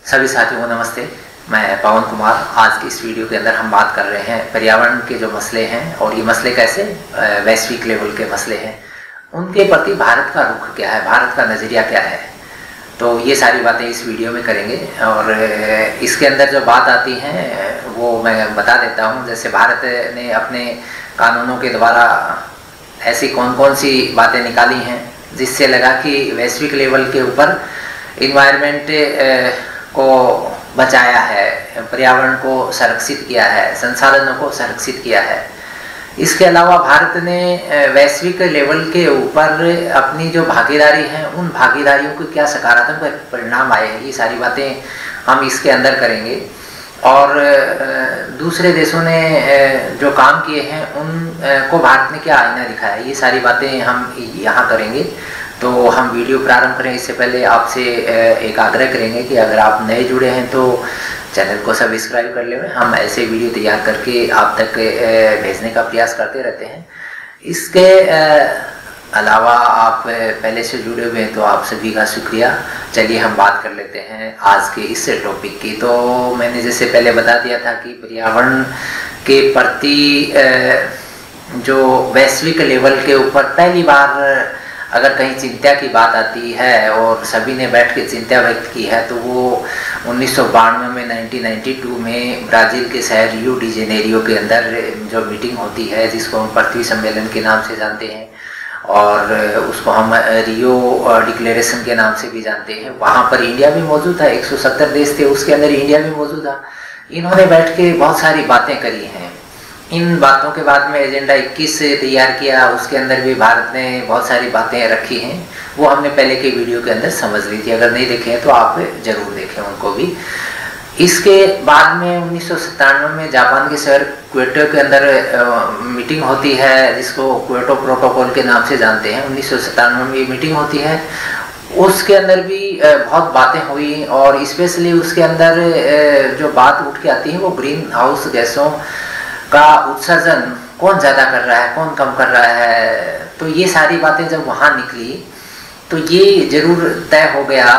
सभी साथियों को नमस्ते। मैं पवन कुमार। आज की इस वीडियो के अंदर हम बात कर रहे हैं पर्यावरण के जो मसले हैं और ये मसले कैसे वैश्विक लेवल के मसले हैं, उनके प्रति भारत का रुख क्या है, भारत का नज़रिया क्या है। तो ये सारी बातें इस वीडियो में करेंगे और इसके अंदर जो बात आती हैं वो मैं बता देता हूँ। जैसे भारत ने अपने कानूनों के द्वारा ऐसी कौन कौन सी बातें निकाली हैं जिससे लगा कि वैश्विक लेवल के ऊपर इन्वायरमेंट को बचाया है, पर्यावरण को संरक्षित किया है, संसाधनों को संरक्षित किया है। इसके अलावा भारत ने वैश्विक लेवल के ऊपर अपनी जो भागीदारी है उन भागीदारियों को क्या सकारात्मक परिणाम आए हैं, ये सारी बातें हम इसके अंदर करेंगे। और दूसरे देशों ने जो काम किए हैं उनको भारत ने क्या आईना दिखाया है, ये सारी बातें हम यहाँ करेंगे। तो हम वीडियो प्रारंभ करें इससे पहले आपसे एक आग्रह करेंगे कि अगर आप नए जुड़े हैं तो चैनल को सब्सक्राइब कर लें। हम ऐसे वीडियो तैयार करके आप तक भेजने का प्रयास करते रहते हैं। इसके अलावा आप पहले से जुड़े हुए हैं तो आप सभी का शुक्रिया। चलिए हम बात कर लेते हैं आज के इस टॉपिक की। तो मैंने जैसे पहले बता दिया था कि पर्यावरण के प्रति जो वैश्विक लेवल के ऊपर पहली बार अगर कहीं चिंता की बात आती है और सभी ने बैठ के चिंता व्यक्त की है तो वो 1992 में 1992 में ब्राज़ील के शहर रियो डी जेनेरियो के अंदर जो मीटिंग होती है जिसको हम पृथ्वी सम्मेलन के नाम से जानते हैं और उसको हम रियो डिक्लेरेशन के नाम से भी जानते हैं। वहाँ पर इंडिया भी मौजूद था, 170 देश थे, उसके अंदर इंडिया भी मौजूद था। इन्होंने बैठ के बहुत सारी बातें करी हैं। इन बातों के बाद में एजेंडा 21 तैयार किया, उसके अंदर भी भारत ने बहुत सारी बातें रखी हैं। वो हमने पहले के वीडियो के अंदर समझ ली थी, अगर नहीं देखे हैं तो आप जरूर देखें उनको भी। इसके बाद में 1997 में जापान के शहर क्योटो के अंदर मीटिंग होती है जिसको क्योटो प्रोटोकॉल के नाम से जानते हैं। 1997 में ये मीटिंग होती है, उसके अंदर भी बहुत बातें हुई और स्पेशली उसके अंदर जो बात उठ के आती है वो ग्रीन हाउस गैसों का उत्सर्जन कौन ज़्यादा कर रहा है, कौन कम कर रहा है। तो ये सारी बातें जब वहाँ निकली तो ये ज़रूर तय हो गया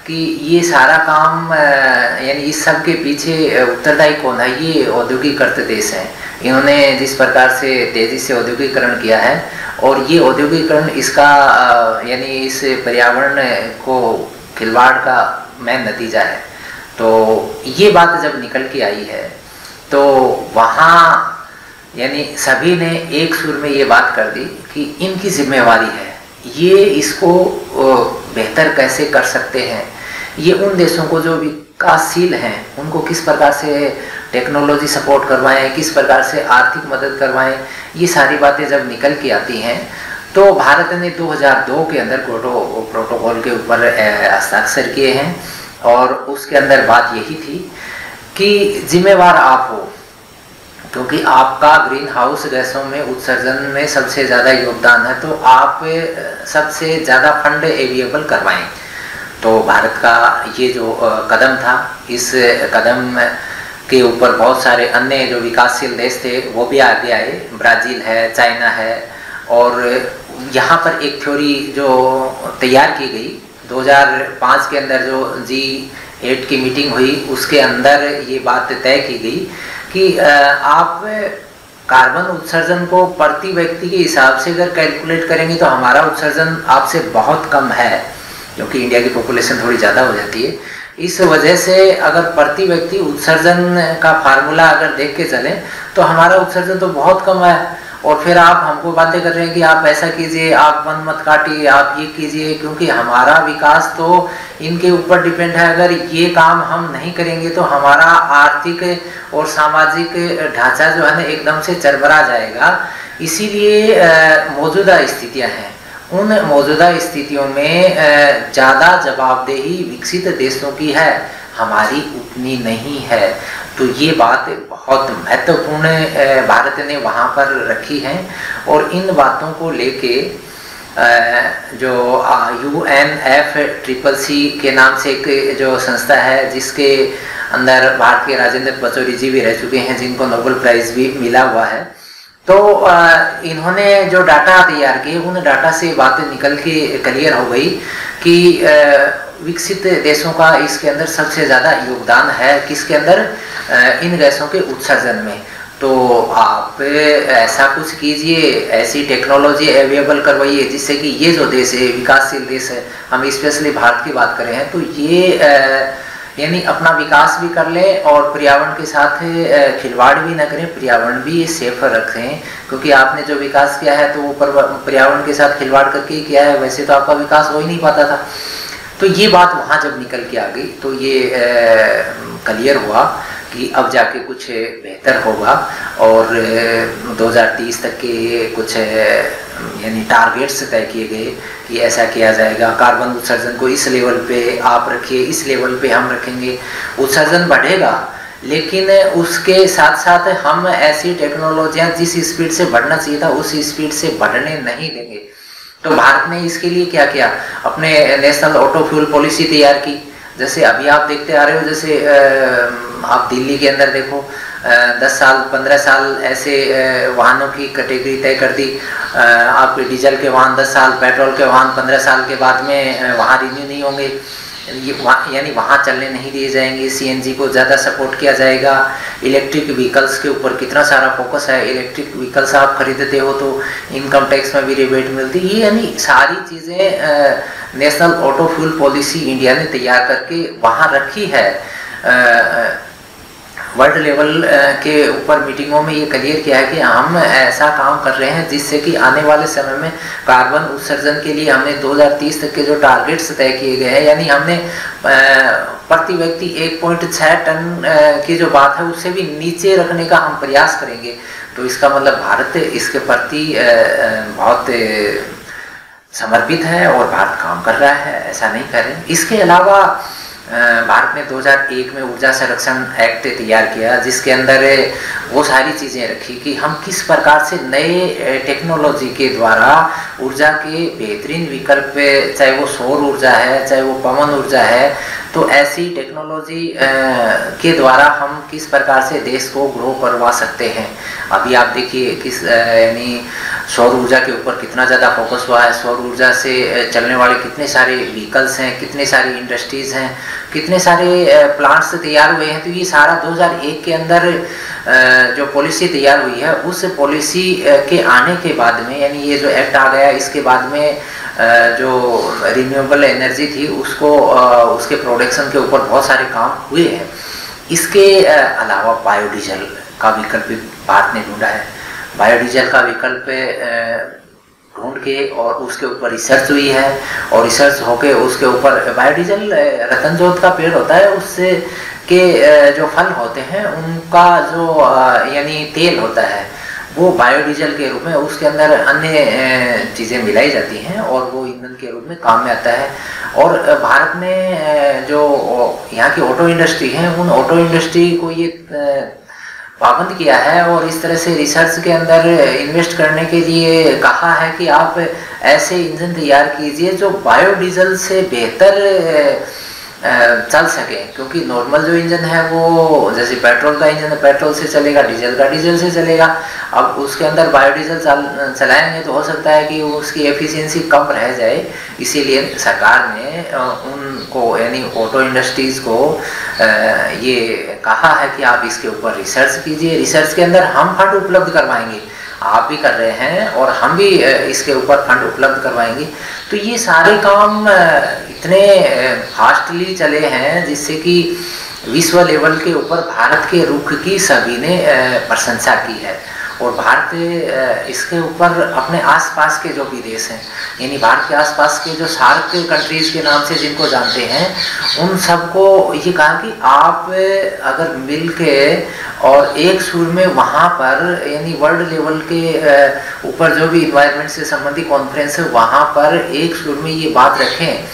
कि ये सारा काम यानी इस सब के पीछे उत्तरदायी कौन है, ये औद्योगिककृत देश हैं। इन्होंने जिस प्रकार से तेज़ी से औद्योगिकरण किया है और ये औद्योगिकरण इसका यानी इस पर्यावरण को खिलवाड़ का मेन नतीजा है। तो ये बात जब निकल के आई है तो वहाँ यानी सभी ने एक सुर में ये बात कर दी कि इनकी जिम्मेवारी है, ये इसको बेहतर कैसे कर सकते हैं। ये उन देशों को जो विकासशील हैं उनको किस प्रकार से टेक्नोलॉजी सपोर्ट करवाएं, किस प्रकार से आर्थिक मदद करवाएं, ये सारी बातें जब निकल के आती हैं तो भारत ने 2002 के अंदर क्योटो प्रोटोकॉल के ऊपर हस्ताक्षर किए हैं और उसके अंदर बात यही थी कि जिम्मेवार आप हो, क्योंकि आपका ग्रीन हाउस गैसों में उत्सर्जन में सबसे ज़्यादा योगदान है, तो आप सबसे ज़्यादा फंड अवेलेबल करवाएं। तो भारत का ये जो कदम था, इस कदम के ऊपर बहुत सारे अन्य जो विकासशील देश थे वो भी आगे आए। ब्राज़ील है, चाइना है और यहाँ पर एक थ्योरी जो तैयार की गई 2005 के अंदर जो G8 की मीटिंग हुई उसके अंदर ये बात तय की गई कि आप कार्बन उत्सर्जन को प्रति व्यक्ति के हिसाब से अगर कैलकुलेट करेंगे तो हमारा उत्सर्जन आपसे बहुत कम है, क्योंकि इंडिया की पॉपुलेशन थोड़ी ज़्यादा हो जाती है। इस वजह से अगर प्रति व्यक्ति उत्सर्जन का फार्मूला अगर देख के चलें तो हमारा उत्सर्जन तो बहुत कम है। और फिर आप हमको बातें कर रहे हैं कि आप ऐसा कीजिए, आप वन मत काटिए, आप ये कीजिए, क्योंकि हमारा विकास तो इनके ऊपर डिपेंड है। अगर ये काम हम नहीं करेंगे तो हमारा आर्थिक और सामाजिक ढांचा जो है ना एकदम से चरमरा जाएगा। इसीलिए मौजूदा स्थितियां हैं, उन मौजूदा स्थितियों में ज़्यादा जवाबदेही विकसित देशों की है, हमारी उतनी नहीं है। तो ये बात बहुत महत्वपूर्ण भारत ने वहाँ पर रखी है और इन बातों को लेके जो UNFCCC के नाम से एक जो संस्था है जिसके अंदर भारत के राजेंद्र पचौरी जी भी रह चुके हैं जिनको नोबेल प्राइज़ भी मिला हुआ है। तो इन्होंने जो डाटा तैयार किए उन डाटा से बातें निकल के क्लियर हो गई कि विकसित देशों का इसके अंदर सबसे ज़्यादा योगदान है, किसके अंदर, इन गैसों के उत्सर्जन में। तो आप ऐसा कुछ कीजिए, ऐसी टेक्नोलॉजी अवेलेबल करवाइए जिससे कि ये जो देश है, विकासशील देश है, हम स्पेशली भारत की बात करें हैं, तो ये यानी अपना विकास भी कर ले और पर्यावरण के साथ खिलवाड़ भी न करें, पर्यावरण भी सेफ रखें। क्योंकि आपने जो विकास किया है तो वो पर्यावरण के साथ खिलवाड़ करके ही किया है, वैसे तो आपका विकास हो ही नहीं पाता था। तो ये बात वहाँ जब निकल के आ गई तो ये क्लियर हुआ कि अब जाके कुछ बेहतर होगा और 2030 तक के कुछ यानी टारगेट्स तय किए गए कि ऐसा किया जाएगा, कार्बन उत्सर्जन को इस लेवल पे आप रखिए, इस लेवल पे हम रखेंगे। उत्सर्जन बढ़ेगा लेकिन उसके साथ साथ हम ऐसी टेक्नोलॉजियाँ जिस स्पीड से बढ़ना चाहिए था उस स्पीड से बढ़ने नहीं देंगे। तो भारत ने इसके लिए क्या किया, अपने नेशनल ऑटो फ्यूल पॉलिसी तैयार की। जैसे अभी आप देखते आ रहे हो, जैसे आप दिल्ली के अंदर देखो 10 साल 15 साल ऐसे वाहनों की कैटेगरी तय कर दी। आपके डीजल के वाहन 10 साल, पेट्रोल के वाहन 15 साल के बाद में वहाँ रिन्यू नहीं होंगे, यानी वहाँ चलने नहीं दिए जाएंगे। सीएनजी को ज़्यादा सपोर्ट किया जाएगा। इलेक्ट्रिक व्हीकल्स के ऊपर कितना सारा फोकस है, इलेक्ट्रिक व्हीकल्स आप खरीदते हो तो इनकम टैक्स में भी रिबेट मिलती है। यानी सारी चीज़ें national auto fuel policy India ने तैयार करके वहाँ रखी है। वर्ल्ड लेवल के ऊपर मीटिंगों में ये क्लियर किया है कि हम ऐसा काम कर रहे हैं जिससे कि आने वाले समय में कार्बन उत्सर्जन के लिए हमने 2030 तक के जो टारगेट्स तय किए गए हैं, यानी हमने प्रति व्यक्ति 1.6 टन की जो बात है उससे भी नीचे रखने का हम प्रयास करेंगे। तो इसका मतलब भारत इसके प्रति बहुत समर्पित है और भारत काम कर रहा है, ऐसा नहीं करें। इसके अलावा भारत ने 2001 में ऊर्जा संरक्षण एक्ट तैयार किया जिसके अंदर वो सारी चीज़ें रखी कि हम किस प्रकार से नए टेक्नोलॉजी के द्वारा ऊर्जा के बेहतरीन विकल्प, चाहे वो सौर ऊर्जा है चाहे वो पवन ऊर्जा है, तो ऐसी टेक्नोलॉजी के द्वारा हम किस प्रकार से देश को ग्रो करवा सकते हैं। अभी आप देखिए किस यानी सौर ऊर्जा के ऊपर कितना ज़्यादा फोकस हुआ है, सौर ऊर्जा से चलने वाले कितने सारे व्हीकल्स हैं, कितने सारी इंडस्ट्रीज़ हैं, कितने सारे प्लांट्स तैयार हुए हैं। तो ये सारा 2001 के अंदर जो पॉलिसी तैयार हुई है उस पॉलिसी के आने के बाद में, यानी ये जो एक्ट आ गया इसके बाद में जो रिन्यूएबल एनर्जी थी उसको उसके प्रोडक्शन के ऊपर बहुत सारे काम हुए हैं। इसके अलावा बायोडीजल का विकल्प भी भारत ने ढूंढा है। बायोडीजल का विकल्प ढूंढ के और उसके ऊपर रिसर्च हुई है और रिसर्च होके उसके ऊपर बायोडीजल रतनजोत का पेड़ होता है, उससे के जो फल होते हैं उनका जो यानी तेल होता है वो बायोडीजल के रूप में उसके अंदर अन्य चीज़ें मिलाई जाती हैं और वो ईंधन के रूप में काम में आता है। और भारत ने जो यहाँ की ऑटो इंडस्ट्री है उन ऑटो इंडस्ट्री को ये पाबंद किया है और इस तरह से रिसर्च के अंदर इन्वेस्ट करने के लिए कहा है कि आप ऐसे इंजन तैयार कीजिए जो बायोडीजल से बेहतर चल सके। क्योंकि नॉर्मल जो इंजन है वो जैसे पेट्रोल का इंजन है पेट्रोल से चलेगा, डीजल का डीजल से चलेगा। अब उसके अंदर बायोडीजल चलाएंगे तो हो सकता है कि उसकी एफिशिएंसी कम रह जाए। इसीलिए सरकार ने उनको यानी ऑटो इंडस्ट्रीज़ को ये कहा है कि आप इसके ऊपर रिसर्च कीजिए। रिसर्च के अंदर हम फंड उपलब्ध करवाएंगे, आप भी कर रहे हैं और हम भी इसके ऊपर फंड उपलब्ध करवाएंगे। तो ये सारे काम इतने फास्टली चले हैं जिससे कि विश्व लेवल के ऊपर भारत के रुख की सभी ने प्रशंसा की है। और भारत इसके ऊपर अपने आसपास के जो भी देश हैं, यानी भारत के आसपास के जो सार्क कंट्रीज़ के नाम से जिनको जानते हैं, उन सबको ये कहा कि आप अगर मिल के और एक सुर में वहाँ पर यानी वर्ल्ड लेवल के ऊपर जो भी इन्वायरमेंट से संबंधित कॉन्फ्रेंस है वहाँ पर एक सुर में ये बात रखें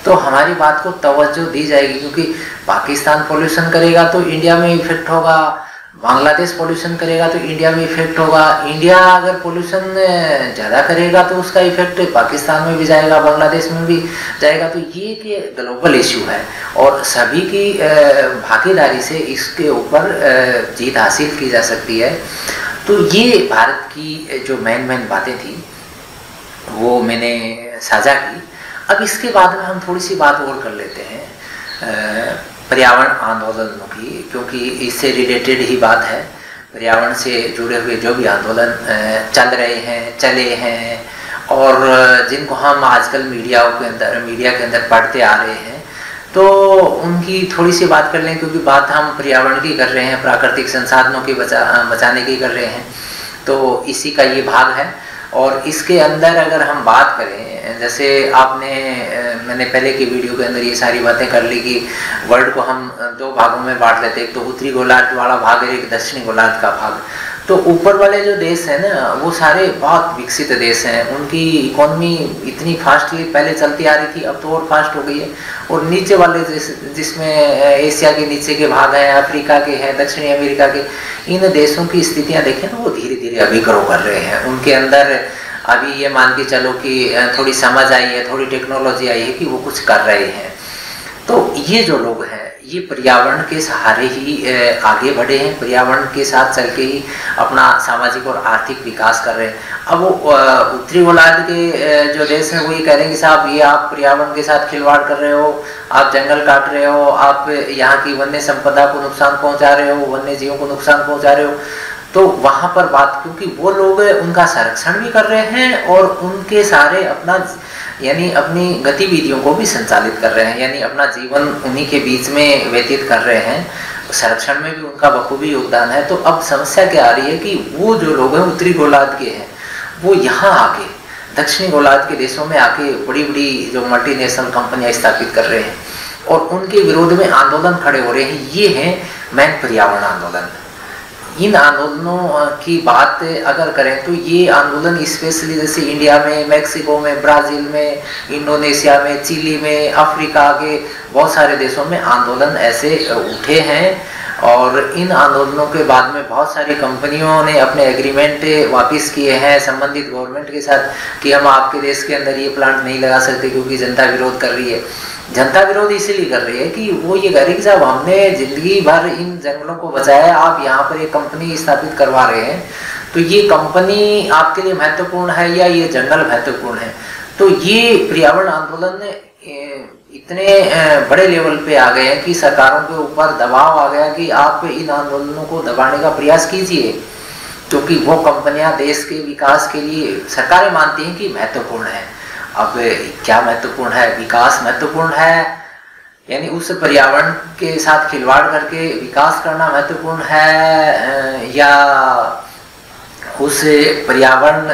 तो हमारी बात को तवज्जो दी जाएगी। क्योंकि पाकिस्तान पॉल्यूशन करेगा तो इंडिया में इफेक्ट होगा, बांग्लादेश पॉल्यूशन करेगा तो इंडिया में इफेक्ट होगा, इंडिया अगर पॉल्यूशन ज़्यादा करेगा तो उसका इफेक्ट पाकिस्तान में भी जाएगा, बांग्लादेश में भी जाएगा। तो ये कि ग्लोबल इशू है और सभी की भागीदारी से इसके ऊपर जीत हासिल की जा सकती है। तो ये भारत की जो मेन बातें थी वो मैंने साझा की। अब इसके बाद में हम थोड़ी सी बात और कर लेते हैं पर्यावरण आंदोलनों की, क्योंकि इससे रिलेटेड ही बात है। पर्यावरण से जुड़े हुए जो भी आंदोलन चल रहे हैं, चले हैं, और जिनको हम आजकल मीडिया के अंदर पढ़ते आ रहे हैं, तो उनकी थोड़ी सी बात कर लें, क्योंकि बात हम पर्यावरण की कर रहे हैं, प्राकृतिक संसाधनों की बचाने की कर रहे हैं, तो इसी का ये भाग है। और इसके अंदर अगर हम बात करें, जैसे मैंने पहले की वीडियो के अंदर ये सारी बातें कर ली कि वर्ल्ड को हम 2 भागों में बांट लेते हैं, एक तो उत्तरी गोलार्ध वाला भाग और एक दक्षिणी गोलार्ध का भाग। तो ऊपर वाले जो देश हैं ना, वो सारे बहुत विकसित देश हैं, उनकी इकोनॉमी इतनी फास्टली पहले चलती आ रही थी, अब तो और फास्ट हो गई है। और नीचे वाले जिसमें एशिया के नीचे के भाग हैं, अफ्रीका के हैं, दक्षिणी अमेरिका के, इन देशों की स्थितियां देखें तो वो धीरे धीरे अभी ग्रो कर रहे हैं। उनके अंदर अभी ये मान के चलो कि थोड़ी समझ आई है, थोड़ी टेक्नोलॉजी आई है कि वो कुछ कर रहे हैं। तो ये जो लोग हैं, ये पर्यावरण के सहारे ही आगे बढ़े हैं, पर्यावरण के साथ चल के ही अपना सामाजिक और आर्थिक विकास कर रहे हैं। अब वो उत्तरी गोलार्ध के जो देश हैं, वो ये कह रहे हैं कि साहब ये आप पर्यावरण के साथ खिलवाड़ कर रहे हो, आप जंगल काट रहे हो, आप यहाँ की वन्य संपदा को नुकसान पहुँचा रहे हो, वन्य जीवों को नुकसान पहुँचा रहे हो। तो वहाँ पर बात, क्योंकि वो लोग उनका संरक्षण भी कर रहे हैं और उनके सारे अपनी गतिविधियों को भी संचालित कर रहे हैं, यानी अपना जीवन उन्हीं के बीच में व्यतीत कर रहे हैं, संरक्षण में भी उनका बखूबी योगदान है। तो अब समस्या क्या आ रही है कि वो जो लोग हैं उत्तरी गोलार्ध के हैं, वो यहाँ आके दक्षिणी गोलार्ध के देशों में आके बड़ी बड़ी जो मल्टीनेशनल कंपनियां स्थापित कर रहे हैं और उनके विरोध में आंदोलन खड़े हो रहे हैं। ये हैं मैन पर्यावरण आंदोलन। इन आंदोलनों की बात अगर करें तो ये आंदोलन स्पेशली जैसे इंडिया में, मैक्सिको में, ब्राज़ील में, इंडोनेशिया में, चिली में, अफ्रीका के बहुत सारे देशों में आंदोलन ऐसे उठे हैं। और इन आंदोलनों के बाद में बहुत सारी कंपनियों ने अपने एग्रीमेंट वापस किए हैं संबंधित गवर्नमेंट के साथ कि हम आपके देश के अंदर ये प्लांट नहीं लगा सकते क्योंकि जनता विरोध कर रही है। जनता विरोध इसीलिए कर रही है कि वो ये कह रही है कि साहब हमने जिंदगी भर इन जंगलों को बचाया, आप यहाँ पर एक कंपनी स्थापित करवा रहे हैं, तो ये कंपनी आपके लिए महत्वपूर्ण है या ये जंगल महत्वपूर्ण है। तो ये पर्यावरण आंदोलन इतने बड़े लेवल पे आ गए हैं कि सरकारों के ऊपर दबाव आ गया कि आप इन आंदोलनों को दबाने का प्रयास कीजिए, क्योंकि वो कंपनियां देश के विकास के लिए सरकारें मानती हैं कि महत्वपूर्ण है। अब क्या महत्वपूर्ण है? विकास महत्वपूर्ण है, यानी उस पर्यावरण के साथ खिलवाड़ करके विकास करना महत्वपूर्ण है, या उस पर्यावरण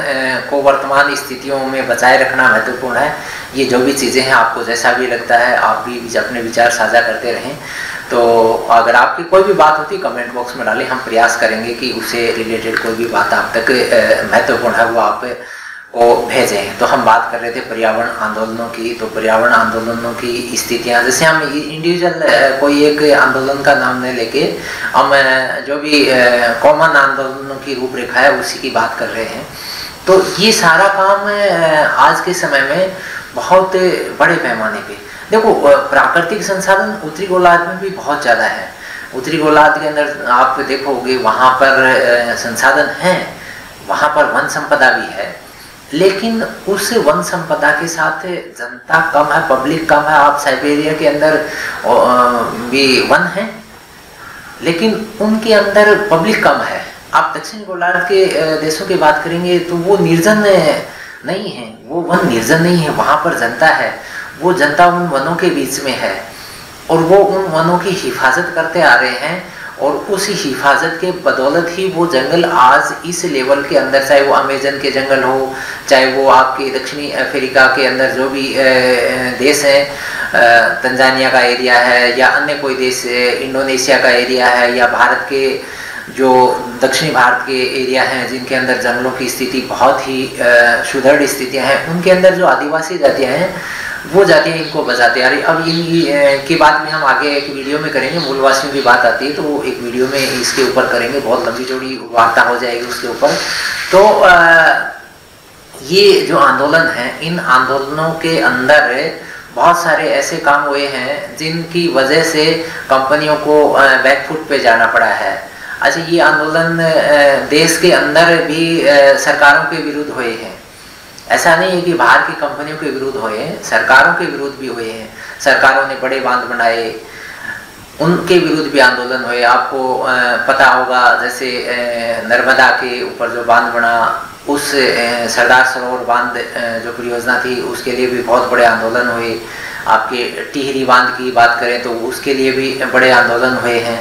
को वर्तमान स्थितियों में बचाए रखना महत्वपूर्ण है। ये जो भी चीज़ें हैं, आपको जैसा भी लगता है आप भी अपने विचार साझा करते रहें। तो अगर आपकी कोई भी बात होती है कमेंट बॉक्स में डालें, हम प्रयास करेंगे कि उससे रिलेटेड कोई भी बात आप तक महत्वपूर्ण है वो आप को भेजें। तो हम बात कर रहे थे पर्यावरण आंदोलनों की। तो पर्यावरण आंदोलनों की स्थितियां, जैसे हम इंडिविजुअल कोई एक आंदोलन का नाम नहीं लेके हम जो भी कॉमन आंदोलनों की रूपरेखा है उसी की बात कर रहे हैं। तो ये सारा काम आज के समय में बहुत बड़े पैमाने पे, देखो प्राकृतिक संसाधन उत्तरी गोलार्ध में भी बहुत ज़्यादा है। उत्तरी गोलार्ध के अंदर आप देखोगे वहाँ पर संसाधन हैं, वहाँ पर वन संपदा भी है, लेकिन उस वन संपदा के साथ जनता कम है, पब्लिक कम है। आप साइबेरिया के अंदर भी वन है, लेकिन उनके अंदर पब्लिक कम है। आप दक्षिण गोलार्ध के देशों की बात करेंगे तो वो निर्जन नहीं है, वो वन निर्जन नहीं है, वहाँ पर जनता है। वो जनता उन वनों के बीच में है और वो उन वनों की हिफाजत करते आ रहे हैं, और उस हिफाजत के बदौलत ही वो जंगल आज इस लेवल के अंदर, चाहे वो अमेजन के जंगल हो, चाहे वो आपके दक्षिणी अफ्रीका के अंदर जो भी देश हैं, तंजानिया का एरिया है या अन्य कोई देश, इंडोनेशिया का एरिया है, या भारत के जो दक्षिणी भारत के एरिया हैं जिनके अंदर जंगलों की स्थिति बहुत ही सुदृढ़ स्थितियाँ हैं, उनके अंदर जो आदिवासी जातियाँ हैं वो जातियाँ इनको बचाते आ रही। अब इन की बात में हम आगे एक वीडियो में करेंगे, मूलवासियों की बात आती है तो वो एक वीडियो में इसके ऊपर करेंगे, बहुत लंबी चौड़ी वार्ता हो जाएगी उसके ऊपर। तो ये जो आंदोलन है, इन आंदोलनों के अंदर बहुत सारे ऐसे काम हुए हैं जिनकी वजह से कंपनियों को बैकफुट पे जाना पड़ा है। अच्छा, ये आंदोलन देश के अंदर भी सरकारों के विरुद्ध हुए हैं ऐसा नहीं है कि बाहर की कंपनियों के विरुद्ध हुए हैं, सरकारों के विरुद्ध भी हुए हैं। सरकारों ने बड़े बांध बनाए, उनके विरुद्ध भी आंदोलन हुए। आपको पता होगा जैसे नर्मदा के ऊपर जो बांध बना, उस सरदार सरोवर बांध जो परियोजना थी उसके लिए भी बहुत बड़े आंदोलन हुए। आपके टिहरी बांध की बात करें तो उसके लिए भी बड़े आंदोलन हुए हैं।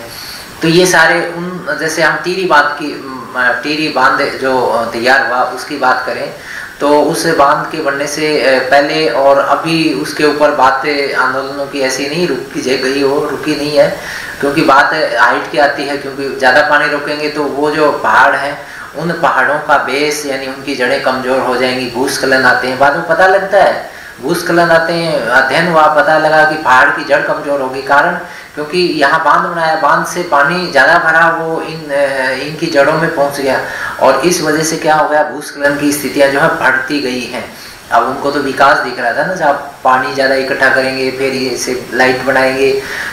तो ये सारे उन, जैसे हम टिहरी बांध जो तैयार हुआ उसकी बात करें तो उस बांध के बनने से पहले और अभी उसके ऊपर बातें आंदोलनों की ऐसी नहीं रुकी नहीं है, क्योंकि बात हाइट की आती है। क्योंकि ज़्यादा पानी रोकेंगे तो वो जो पहाड़ हैं उन पहाड़ों का बेस यानी उनकी जड़ें कमज़ोर हो जाएंगी, भूस्खलन आते हैं। बाद में पता लगता है भूस्खलन आते हैं, अध्ययन हुआ, पता लगा कि पहाड़ की जड़ कमज़ोर होगी। कारण क्योंकि यहाँ बांध बनाया, बांध से पानी ज़्यादा भरा, वो इनकी जड़ों में पहुँच गया और इस वजह से क्या हो गया, भूस्खलन की स्थितियाँ जो है बढ़ती गई हैं। अब उनको तो विकास दिख रहा था ना, जब पानी ज़्यादा इकट्ठा करेंगे फिर इसे लाइट बनाएंगे,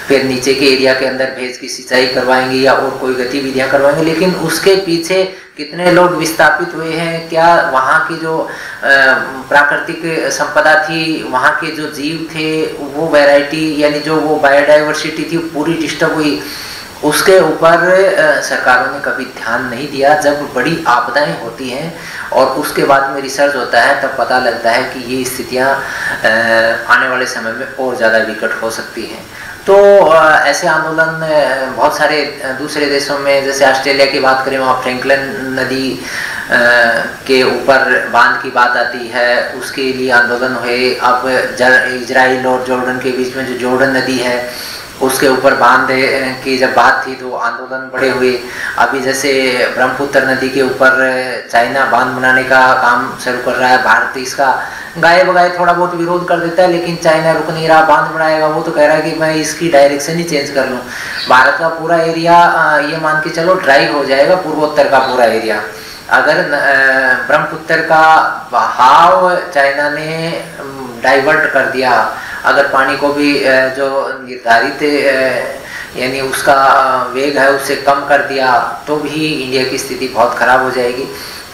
फिर नीचे के एरिया के अंदर भेज की सिंचाई करवाएंगे या और कोई गतिविधियां करवाएंगे। लेकिन उसके पीछे कितने लोग विस्थापित हुए हैं, क्या वहाँ की जो प्राकृतिक संपदा थी, वहाँ के जो जीव थे, वो वैरायटी यानी जो वो बायोडाइवर्सिटी थी पूरी डिस्टर्ब हुई। उसके ऊपर सरकारों ने कभी ध्यान नहीं दिया। जब बड़ी आपदाएं होती हैं और उसके बाद में रिसर्च होता है तब पता लगता है कि ये स्थितियां आने वाले समय में और ज़्यादा विकट हो सकती हैं। तो ऐसे आंदोलन बहुत सारे दूसरे देशों में, जैसे ऑस्ट्रेलिया की बात करें वहाँ फ्रैंकलिन नदी के ऊपर बांध की बात आती है, उसके लिए आंदोलन हुए। अब इजराइल और जॉर्डन के बीच में जो जॉर्डन नदी है उसके ऊपर बांध की जब बात थी तो आंदोलन बड़े हुए। अभी जैसे ब्रह्मपुत्र नदी के ऊपर चाइना बांध बनाने का काम शुरू कर रहा है, भारत इसका गाये बगाए थोड़ा बहुत विरोध कर देता है, लेकिन चाइना रुक नहीं रहा, बांध बनाएगा। वो तो कह रहा है कि मैं इसकी डायरेक्शन ही चेंज कर लूँ। भारत का पूरा एरिया ये मान के चलो ड्राई हो जाएगा, पूर्वोत्तर का पूरा एरिया। अगर ब्रह्मपुत्र का बहाव चाइना ने डाइवर्ट कर दिया, अगर पानी को भी जो निर्धारित यानी उसका वेग है उससे कम कर दिया, तो भी इंडिया की स्थिति बहुत खराब हो जाएगी।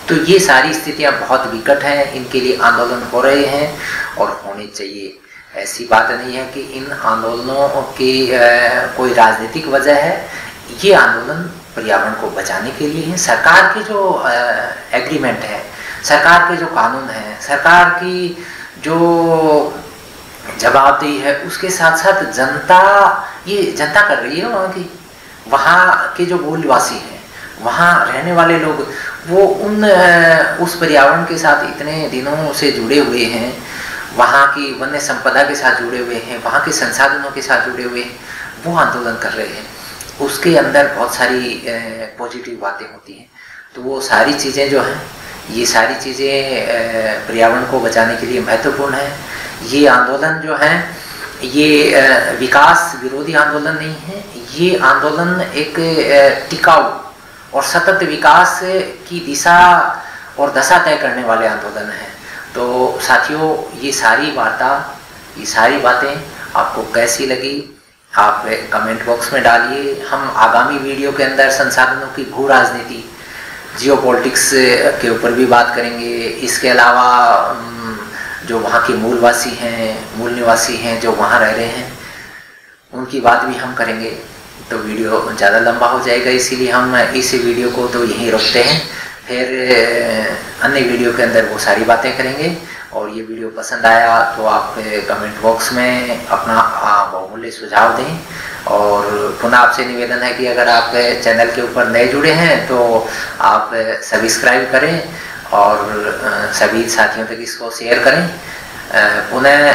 तो ये सारी स्थितियां बहुत विकट हैं, इनके लिए आंदोलन हो रहे हैं और होने चाहिए। ऐसी बात नहीं है कि इन आंदोलनों की कोई राजनीतिक वजह है। ये आंदोलन पर्यावरण को बचाने के लिए है। सरकार के जो एग्रीमेंट है, सरकार के जो कानून हैं, सरकार की जो जवाबदेही है, उसके साथ साथ ये जनता कर रही है। वहाँ के जो मूलवासी हैं, वहाँ रहने वाले लोग, वो उस पर्यावरण के साथ इतने दिनों से जुड़े हुए हैं, वहाँ की वन्य संपदा के साथ जुड़े हुए हैं, वहाँ के संसाधनों के साथ जुड़े हुए हैं, वो आंदोलन कर रहे हैं। उसके अंदर बहुत सारी पॉजिटिव बातें होती हैं। तो वो सारी चीज़ें जो हैं, ये सारी चीज़ें पर्यावरण को बचाने के लिए महत्वपूर्ण है। ये आंदोलन जो है ये विकास विरोधी आंदोलन नहीं है, ये आंदोलन एक टिकाऊ और सतत विकास की दिशा और दशा तय करने वाले आंदोलन है। तो साथियों, ये सारी वार्ता, ये सारी बातें आपको कैसी लगी आप कमेंट बॉक्स में डालिए। हम आगामी वीडियो के अंदर संसाधनों की भू राजनीति, जियोपॉलिटिक्स के ऊपर भी बात करेंगे। इसके अलावा जो वहाँ के मूलवासी हैं, मूल निवासी हैं, जो वहाँ रह रहे हैं, उनकी बात भी हम करेंगे। तो वीडियो ज़्यादा लंबा हो जाएगा, इसीलिए हम इस वीडियो को तो यहीं रोकते हैं। फिर अन्य वीडियो के अंदर वो सारी बातें करेंगे। और ये वीडियो पसंद आया तो आप कमेंट बॉक्स में अपना बहुमूल्य सुझाव दें। और पुनः आपसे निवेदन है कि अगर आप चैनल के ऊपर नए जुड़े हैं तो आप सब्सक्राइब करें और सभी साथियों तक इसको शेयर करें। पुनः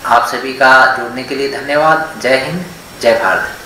आप सभी का जुड़ने के लिए धन्यवाद। जय हिंद, जय भारत।